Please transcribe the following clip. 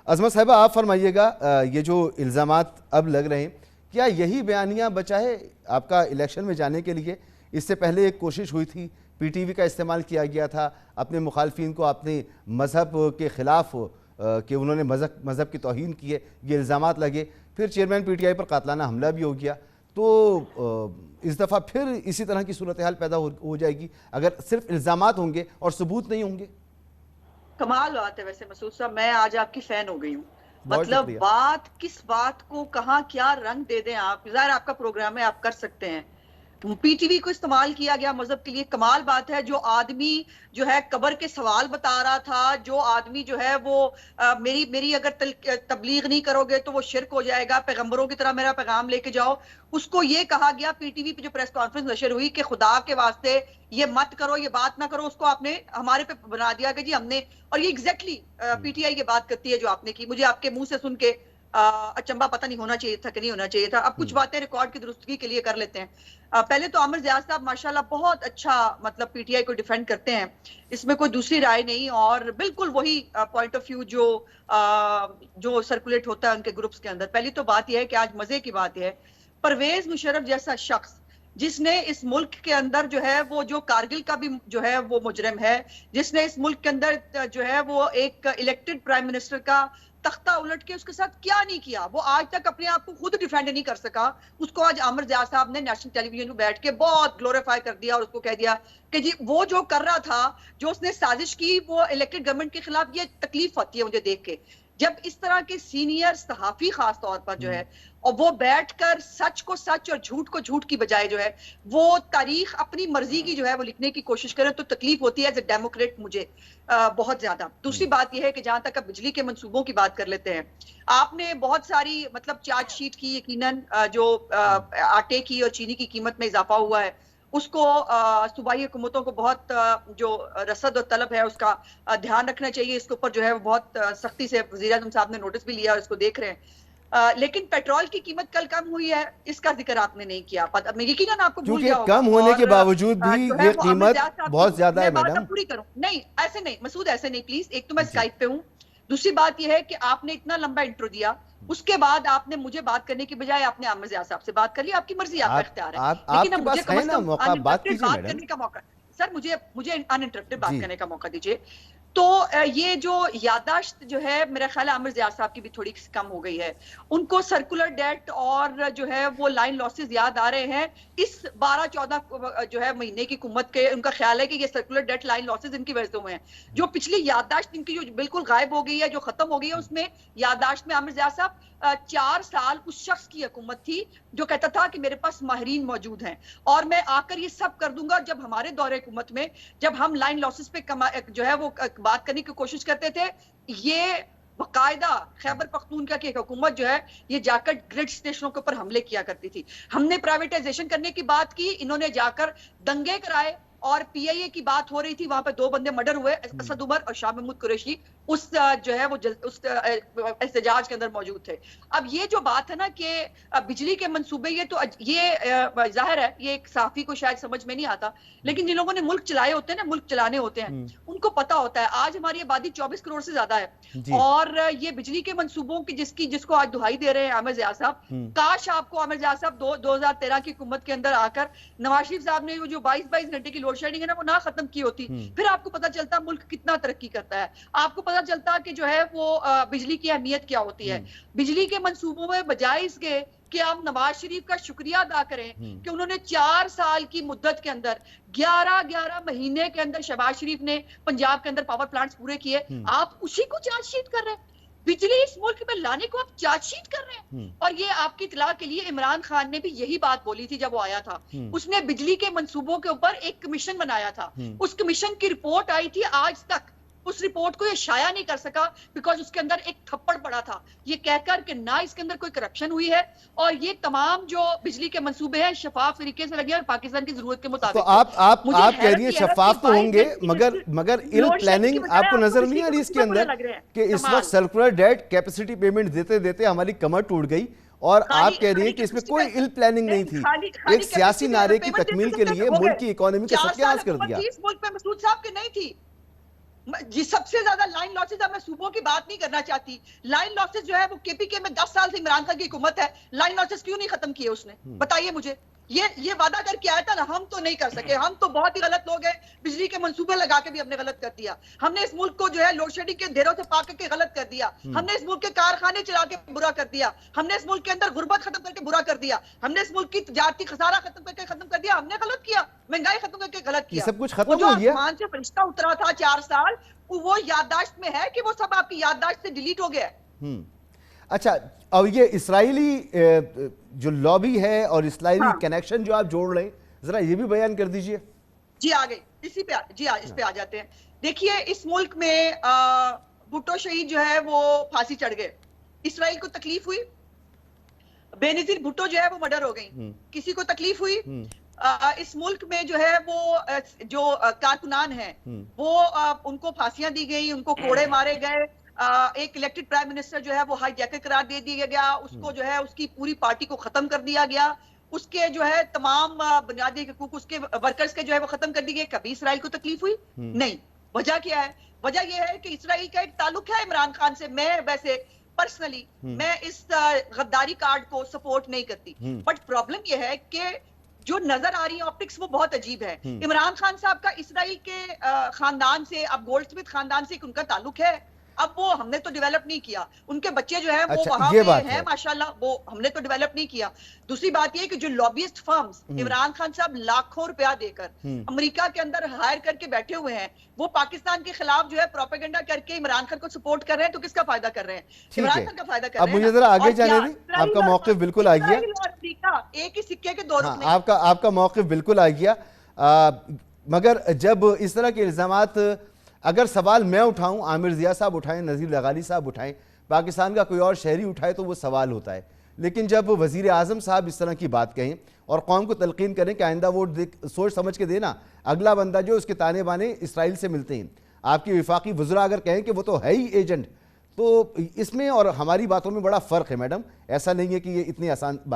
अजमत साहिबा, आप फरमाइएगा, ये जो इल्ज़ामात अब लग रहे हैं, क्या यही बयानिया बचा है आपका इलेक्शन में जाने के लिए? इससे पहले एक कोशिश हुई थी, पीटीवी का इस्तेमाल किया गया था, अपने मुखालफिन को अपने मज़हब के ख़िलाफ़ कि उन्होंने मज़हब की तौहीन की है, ये इल्ज़ामात लगे। फिर चेयरमैन पीटीआई पर कातलाना हमला भी हो गया। तो इस दफ़ा फिर इसी तरह की सूरत हाल पैदा हो जाएगी अगर सिर्फ इल्ज़ामात होंगे और सबूत नहीं होंगे। कमाल बात है वैसे मसूद साहब, मैं आज आपकी फैन हो गई हूँ। मतलब शुक्रिया। बात किस बात को कहाँ क्या रंग दे दें आप, ज़ाहिर आपका प्रोग्राम है, आप कर सकते हैं। पीटीवी को इस्तेमाल किया गया मजहब के लिए, कमाल बात है। जो आदमी जो है कब्र के सवाल बता रहा था, जो आदमी जो है वो मेरी मेरी अगर तबलीग नहीं करोगे तो वो शिरक हो जाएगा, पैगंबरों की तरह मेरा पैगाम लेके जाओ, उसको ये कहा गया पीटीवी पे जो प्रेस कॉन्फ्रेंस नशर हुई कि खुदा के वास्ते ये मत करो, ये बात ना करो, उसको आपने हमारे पे बना दिया कि जी हमने, और ये एग्जैक्टली पीटीआई ये बात करती है जो आपने की। मुझे आपके मुंह से सुन के अचंबा पता नहीं होना चाहिए था कि नहीं होना चाहिए था। अब कुछ बातें रिकॉर्ड की दुरुस्तगी के लिए कर लेते हैं। पहले तो आमिर ज़ियाद साहब माशाल्लाह बहुत अच्छा मतलब पीटीआई को डिफेंड करते हैं, इसमें कोई दूसरी राय नहीं, और बिल्कुल वही पॉइंट ऑफ व्यू जो सर्कुलेट होता है उनके ग्रुप्स के अंदर। पहली तो बात यह है कि आज मजे की बात यह है, परवेज मुशर्रफ जैसा शख्स जिसने इस मुल्क के अंदर जो है वो जो कारगिल का भी जो है वो मुजरिम है, जिसने इस मुल्क के अंदर जो है वो एक इलेक्टेड प्राइम मिनिस्टर का तख्ता उलट के उसके साथ क्या नहीं किया, वो आज तक अपने आप को खुद डिफेंड नहीं कर सका, उसको आज आमिर ज़ियाद साहब ने नेशनल टेलीविजन में बैठ के बहुत ग्लोरीफाई कर दिया और उसको कह दिया कि जी वो जो कर रहा था, जो उसने साजिश की, वो इलेक्टेड गवर्नमेंट के खिलाफ। ये तकलीफ होती है मुझे देख के जब इस तरह के सीनियर सहाफी खास तौर पर जो है और वो बैठकर सच को सच और झूठ को झूठ की बजाय जो है वो तारीख अपनी मर्जी की जो है वो लिखने की कोशिश करें, तो तकलीफ होती है एज ए डेमोक्रेट मुझे बहुत ज्यादा। दूसरी बात यह है कि जहां तक अब बिजली के मंसूबों की बात कर लेते हैं, आपने बहुत सारी मतलब चार्जशीट की, यकीनन जो आटे की और चीनी की कीमत में इजाफा हुआ है उसको सूबाई हुकूमतों को बहुत जो रसद और तलब है उसका ध्यान रखना चाहिए। इसके ऊपर जो है वो बहुत सख्ती से वज़ीर आज़म साहब ने नोटिस भी लिया और इसको देख रहे हैं। लेकिन पेट्रोल की कीमत कल कम हुई है, इसका जिक्र आपने नहीं किया। यकीनन आपको भूल गया होगा, कम होने के बावजूद भी ये कीमत बहुत ज्यादा है मैडम। पूरी करूं, नहीं ऐसे नहीं मसूद, ऐसे नहीं प्लीज। एक तो मैं स्काइप पे हूँ, दूसरी बात यह है कि आपने इतना लंबा इंट्रो दिया, उसके बाद आपने मुझे बात करने की बजाय आपने आमिर ज़ियाद साहब से बात कर ली। आपकी मर्जी, आपका इख्तियार है, लेकिन अब मुझे कम से कम अनइंटरप्टेड बात करने का मौका, सर मुझे अनइंटरप्टेड बात करने का मौका दीजिए। तो ये जो यादाश्त जो है मेरा ख्याल है आमिर ज़ियाद साहब की भी थोड़ी कम हो गई है। उनको सर्कुलर डेट और जो है वो लाइन लॉसेस याद आ रहे हैं इस 12-14 जो है महीने की हुकूमत के। उनका ख्याल है कि ये सर्कुलर डेट लाइन लॉसेस इनकी वजह से हुए हैं। जो पिछली यादाश्त इनकी जो बिल्कुल गायब हो गई है, जो खत्म हो गई है, उसमें यादाश्त में आमिर ज़ियाद साहब 4 साल उस शख्स की हुकूमत थी जो कहता था कि मेरे पास माहिरीन मौजूद हैं और मैं आकर ये सब कर दूंगा। जब हमारे दौरे हुकूमत में जब हम लाइन लॉसेस पे जो है वो बात करने की कोशिश करते थे, ये बाकायदा खैबर पख्तूनख्वा की हुकूमत जो है ये जाकर ग्रिड स्टेशनों के ऊपर हमले किया करती थी। हमने प्राइवेटाइजेशन करने की बात की, इन्होंने जाकर दंगे कराए और पीआईए की बात हो रही थी, वहां पे 2 बंदे मर्डर हुए, असद उमर और शाह महमूद कुरैशी उस जो है वो उस एहतजाज के अंदर मौजूद थे। अब ये जो बात है ना कि बिजली के मंसूबे, ये तो ये जाहिर है ये एक सहाफी को शायद समझ में नहीं आता, लेकिन जिन लोगों ने मुल्क चलाए होते हैं ना, मुल्क चलाने होते हैं, उनको पता होता है। आज हमारी आबादी 24 करोड़ से ज्यादा है और ये बिजली के मंसूबों की जिसको आज दुहाई दे रहे हैं आमिर ज़ियाद साहब, काश आपको आमिर ज़ियाद साहब 2013 की हुकूमत के अंदर आकर नवाज शरीफ साहब ने जो 22-22 घंटे की लोड शेडिंग है ना वो ना खत्म की होती, फिर आपको पता चलता मुल्क कितना तरक्की करता है, आपको पता चलता कि जो है वो बिजली की अहमियत क्या होती है। बिजली के मंसूबों में बजाय इसके कि हम नवाज शरीफ का शुक्रिया अदा करें कि उन्होंने 4 साल की मुद्दत के अंदर 11 महीने के अंदर शहबाज शरीफ ने पंजाब के अंदर पावर प्लांट्स पूरे किए, आप उसी को चार्जशीट कर रहे हैं। बिजली इस मुल्क में लाने को आप चार्जशीट कर रहे हैं। और ये आपकी इतला के लिए इमरान खान ने भी यही बात बोली थी जब वो आया था, उसने बिजली के मंसूबों के ऊपर एक कमीशन बनाया था, उस कमीशन की रिपोर्ट आई थी, आज तक उस रिपोर्ट को ये शाया नहीं कर सका बिकॉज उसके अंदर एक थप्पड़ पड़ा था ये कहकर कि ना इसके अंदर कोई करप्शन हुई है और ये तमाम जो बिजली के मंसूबे हैं शफाफ तरीके से लगे और पाकिस्तान की जरूरत के मुताबिक। तो आप कह रही है शफाफ तो होंगे, मगर इल प्लानिंग आपको नजर नहीं आ रही इसके अंदर कि इस वक्त सर्कुलर डेट कैपेसिटी पेमेंट देते देते हमारी कमर टूट गई और आप कह रही हैं कि इसमें कोई इल प्लानिंग नहीं थी, एक सियासी नारे की तकमील के लिए मुल्क की इकोनॉमी का सत्यानाश कर दिया। इस मुल्क में मसूद साहब की नहीं थी, जी सबसे ज्यादा लाइन लॉसेस, अब मैं सूबों की बात नहीं करना चाहती, लाइन लॉसेस जो है वो केपीके में 10 साल से इमरान खान की हुकूमत है, लाइन लॉसेस क्यों नहीं खत्म किए उसने, बताइए मुझे। ये वादा करके आया था ना, हम तो नहीं कर सके, हम तो बहुत ही गलत लोग हैं, बिजली के मंसूबे लगा के भी हमने गलत कर दिया, हमने इस मुल्क को जो है लोड शेडिंग के अंधेरों से पाक के गलत कर दिया, हमने इस मुल्क के कारखाने चला के बुरा कर दिया, हमने इस मुल्क के अंदर गुर्बत खत्म करके बुरा कर दिया, हमने इस मुल्क की तजारती खसारा खत्म कर दिया, हमने गलत किया, महंगाई खत्म करके गलत किया, सब कुछ खत्म हो गया। आसमान से फरिश्ता उतरा था 4 साल, वो याददाश्त में है कि वो सब आपकी याददाश्त से डिलीट हो गया है। अच्छा, अब ये इसराइली जो लॉबी है और इसराइली कनेक्शन जो आप जोड़ रहे हैं, जरा ये भी बयान कर दीजिए। जी आ गए इसी पे, इस पे आ जाते हैं। देखिए इस मुल्क में भुट्टो शहीद जो है वो फांसी चढ़ गए, इसराइल को तकलीफ हुई, बेनजीर भुट्टो जो है वो मर्डर हो गई, किसी को तकलीफ हुई। इस मुल्क में जो है वो जो कारकुनान है वो उनको फांसियां दी गई, उनको कोड़े मारे गए, एक इलेक्टेड प्राइम मिनिस्टर जो है वो हाईजैकर करार दे दिया गया, उसको जो है उसकी पूरी पार्टी को खत्म कर दिया गया, उसके जो है तमाम बुनियादी हकूक उसके वर्कर्स के जो है वो खत्म कर दिए गए। कभी इसराइल को तकलीफ हुई नहीं। वजह क्या है? वजह यह है कि इसराइल का एक ताल्लुक है इमरान खान से। मैं वैसे पर्सनली मैं इस गद्दारी कार्ड को सपोर्ट नहीं करती, बट प्रॉब्लम यह है कि जो नजर आ रही है ऑप्टिक्स वो बहुत अजीब है। इमरान खान साहब का इसराइल के खानदान से, अब गोल्डस्मिथ खानदान से उनका ताल्लुक है, अब वो हमने तो डेवलप नहीं किया, उनके बच्चे जो है वो वहां पे हैं माशाल्लाह, वो हमने तो डेवलप नहीं किया। दूसरी बात ये कि जो लॉबिस्ट फर्म्स इमरान खान साहब लाखों रुपया देकर अमेरिका के अंदर हायर करके बैठे हुए हैं, वो पाकिस्तान के खिलाफ जो है प्रोपेगेंडा करके इमरान खान को सपोर्ट कर रहे हैं, तो किसका फायदा कर रहे हैं? इमरान खान का फायदा कर रहे हैं। अब मुझे जरा आगे जाने दी, आपका मौक़िफ़ बिल्कुल आ गया, एक ही सिक्के के दो रुख नहीं। आपका मौक़िफ़ बिल्कुल आ गया, मगर जब इस तरह के इल्ज़ामात, अगर सवाल मैं उठाऊं, आमिर ज़िया साहब उठाएं, नज़ीर लगाली साहब उठाएं, पाकिस्तान का कोई और शहरी उठाए तो वो सवाल होता है, लेकिन जब वज़ीर आज़म साहब इस तरह की बात कहें और कौम को तलकीन करें कि आइंदा वोट सोच समझ के देना, अगला बंदा जो उसके ताने बाने इसराइल से मिलते हैं, आपकी विफाकी वज़रा अगर कहें कि वो तो है ही एजेंट, तो इसमें और हमारी बातों में बड़ा फ़र्क है मैडम, ऐसा नहीं है कि ये इतनी आसान बात